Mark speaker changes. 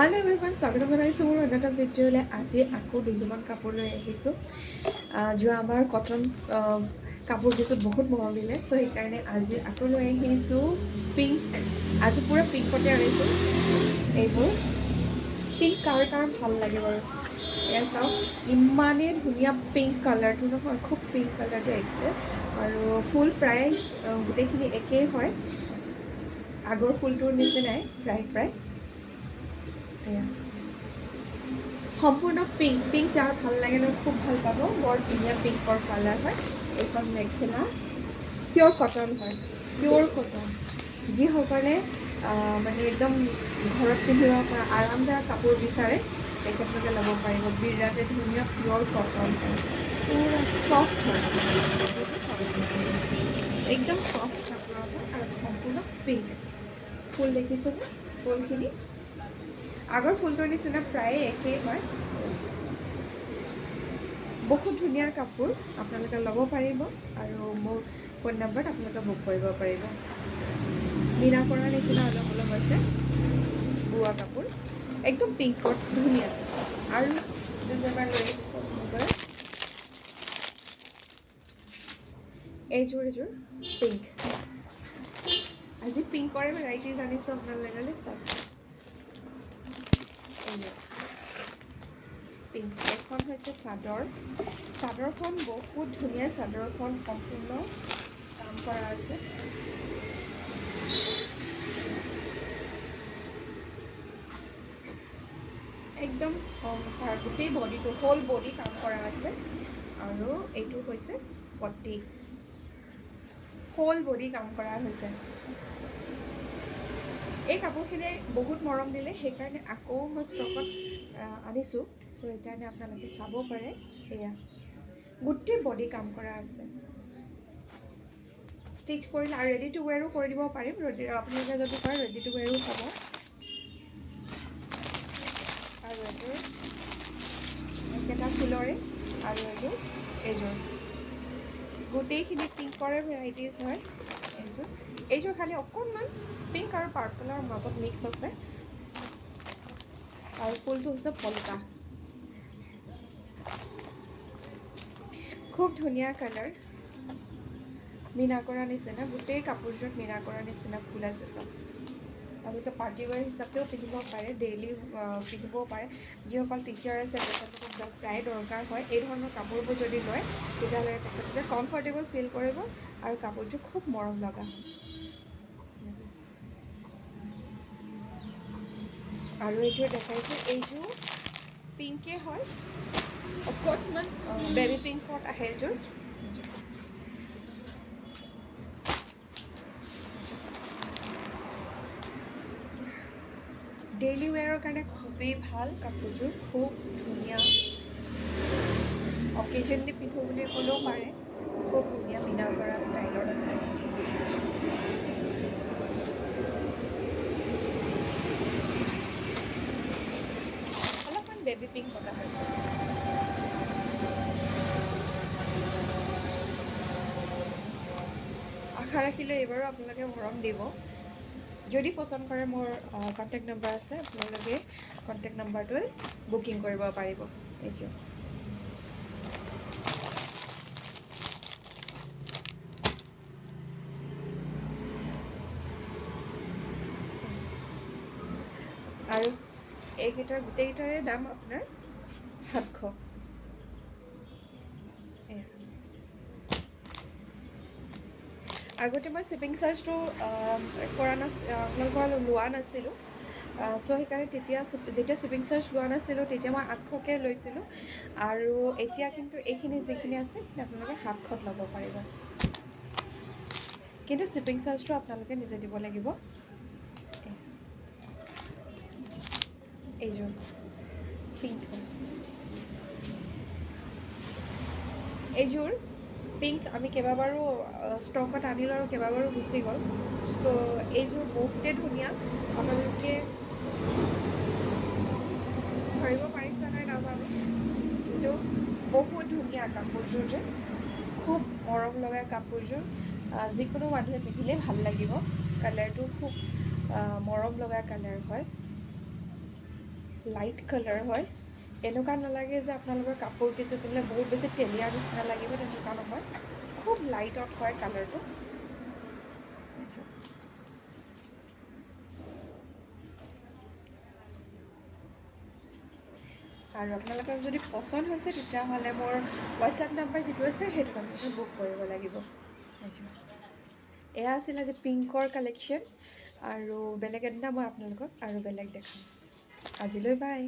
Speaker 1: Hello everyone स्वागत जनाइছোঁ মোৰ এটা ভিডিঅ'লৈ। আজি আকৌ দুযোৰমান কাপোৰ লৈ আহিছোঁ। যোৱাবাৰ কটন কাপোৰ কিছু বহুত মৰম দিলে, চ' সেইকাৰণে আজি আকৌ লৈ আহিছোঁ পিংক। আজি পুৰা পিংকতে আনিছোঁ। এইবোৰ পিংক কাৰ ভাল লাগে বাৰু, এয়া চাওক ইমানেই ধুনীয়া পিংক কালাৰটো নহয়, খুব পিংক কালাৰটো একে। আৰু ফুল প্ৰায় গোটেইখিনি একেই হয়, আগৰ ফুলটোৰ নিচিনাই প্ৰায় এয়া সম্পূৰ্ণ পিংক যাৰ ভাল লাগে ন খুব ভাল পাব। বৰ ধুনীয়া পিংকৰ কালাৰ হয়। এইখন মেখেলা পিয়'ৰ কটন হয়, পিয়'ৰ কটন। যিসকলে মানে একদম ঘৰত পিন্ধিব পৰা আৰামদায়ক কাপোৰ বিচাৰে তেখেতলোকে ল'ব পাৰিব। বিৰাটেই ধুনীয়া পিয়'ৰ কটন হয়, পুৰা চফ্ট হয়, একদম চফ্ট কাপোৰৰ হয় আৰু সম্পূৰ্ণ পিংক। ফুল দেখিছেনে? ফুলখিনি আগৰ ফুলটোৰ নিচিনা প্ৰায়ে একেই হয়। বহুত ধুনীয়া কাপোৰ, আপোনালোকে ল'ব পাৰিব আৰু মোৰ ফোন নম্বৰত আপোনালোকে বুক কৰিব পাৰিব। মীনা কৰাৰ নিচিনা অলপ আছে বোৱা কাপোৰ, একদম পিংকত ধুনীয়া। আৰু দুযোৰমান লৈ আহিছোঁ আপোনালোকৰ। এইযোৰ পিংক। আজি পিংকৰে ভেৰাইটিজ আনিছোঁ আপোনালোকে। চাওক পিংক। এখন হৈছে চাদৰখন বহুত ধুনীয়া। চাদৰখন সম্পূৰ্ণ কাম কৰা আছে। একদম গোটেই বডিটো হোল বডি কাম কৰা আছে। আৰু এইটো হৈছে পটি, হোল বডি কাম কৰা হৈছে। এই কাপোৰখিনি বহুত মৰম দিলে, সেইকাৰণে আকৌ মই ষ্টকত আনিছোঁ। চ' সেইকাৰণে আপোনালোকে চাব পাৰে। এয়া গোটেই বডি কাম কৰা আছে। ষ্টিচ কৰিলে আৰু ৰেডি টু ৱেৰো কৰি দিব পাৰিম। আপোনালোকে যদি কয় ৰেডি টু ৱেৰো পাব। আৰু এইযোৰ একেটা ফুলৰে, আৰু এইযোৰ গোটেইখিনি পিংকৰে ভেৰাইটিজ হয়। এইযোৰ খালি অকণমান পিংক আৰু পাৰ্পলৰ মাজত মিক্স আছে। আৰু ফুলটো হৈছে পলকা, খুব ধুনীয়া কালাৰ। মীনা কৰা নিচিনা, গোটেই কাপোৰযোৰত মীনা কৰা নিচিনা ফুল আছে। চব আপোনালোকে পাৰ্টি ৱেৰ হিচাপেও পিন্ধিব পাৰে, ডেইলি পিন্ধিবও পাৰে। যিসকল টিচাৰ আছে তেখেতলোকক প্ৰায় দৰকাৰ হয়। এই ধৰণৰ কাপোৰবোৰ যদি লয় তেতিয়াহ'লে তেখেতলোকে কমফৰ্টেবল ফিল কৰিব আৰু কাপোৰযোৰ খুব মৰম লগা হয়। আৰু এইযোৰ দেখাইছোঁ, এইযোৰ পিংকে হয়, অকণমান বেবী পিংকত আহে। এইযোৰ ডেইলি ৱেৰৰ কাৰণে খুবেই ভাল কাপোৰযোৰ, খুব ধুনীয়া। অকেজনলি পিন্ধো বুলি ক'লেও পাৰে। খুব ধুনীয়া মীনা কৰা ষ্টাইলত আছে। অলপমান বেবী পিংক কটা হৈছে। আশা ৰাখিলোঁ এইবাৰো আপোনালোকে মৰম দিব। যদি পচন্দ কৰে মোৰ কণ্টেক্ট নম্বৰ আছে, আপোনালোকে কণ্টেক্ট নম্বৰটোৱে বুকিং কৰিব পাৰিব। এইযোৰ আৰু গোটেইকেইটাৰে দাম আপোনাৰ 700। আগতে মই শ্বিপিং চাৰ্জটো আপোনালোকৰ লোৱা নাছিলোঁ। চ' সেইকাৰণে যেতিয়া শ্বিপিং চাৰ্জ লোৱা নাছিলোঁ তেতিয়া মই 800কৈ লৈছিলোঁ। আৰু এতিয়া কিন্তু এইখিনি যিখিনি আছে সেইখিনি আপোনালোকে 700ত ল'ব পাৰিব। কিন্তু শ্বিপিং চাৰ্জটো আপোনালোকে নিজে দিব লাগিব। এইযোৰ পিংক হয়। এইযোৰ পিংক আমি কেইবাবাৰো ষ্টকত আনিলোঁ আৰু কেইবাবাৰো গুচি গ'ল। চ' এইযোৰ বহুতেই ধুনীয়া। আপোনালোকে ধৰিব পাৰিছে নাই নাজানো, কিন্তু বহুত ধুনীয়া কাপোৰযোৰ। যে খুব মৰম লগা কাপোৰযোৰ, যিকোনো মানুহে পিন্ধিলে ভাল লাগিব। কালাৰটো খুব মৰম লগা কালাৰ হয়। লাইট কালাৰ হয়। এনেকুৱা নালাগে যে আপোনালোকৰ কাপোৰ কেইযোৰ পিন্ধিলে বহুত বেছি তেলীয়া নিচিনা লাগিব, তেনেকুৱা নহয়। খুব লাইটত হয় কালাৰটো। আৰু আপোনালোকৰ যদি পচন্দ হৈছে তেতিয়াহ'লে মোৰ হোৱাটছএপ নাম্বাৰ যিটো আছে সেইটো আপোনালোকে বুক কৰিব লাগিব। এয়া আছিল আজি পিংকৰ কালেকশ্যন, আৰু বেলেগ এদিনা মই আপোনালোকক আৰু বেলেগ দেখাম। আজিলৈ বাই।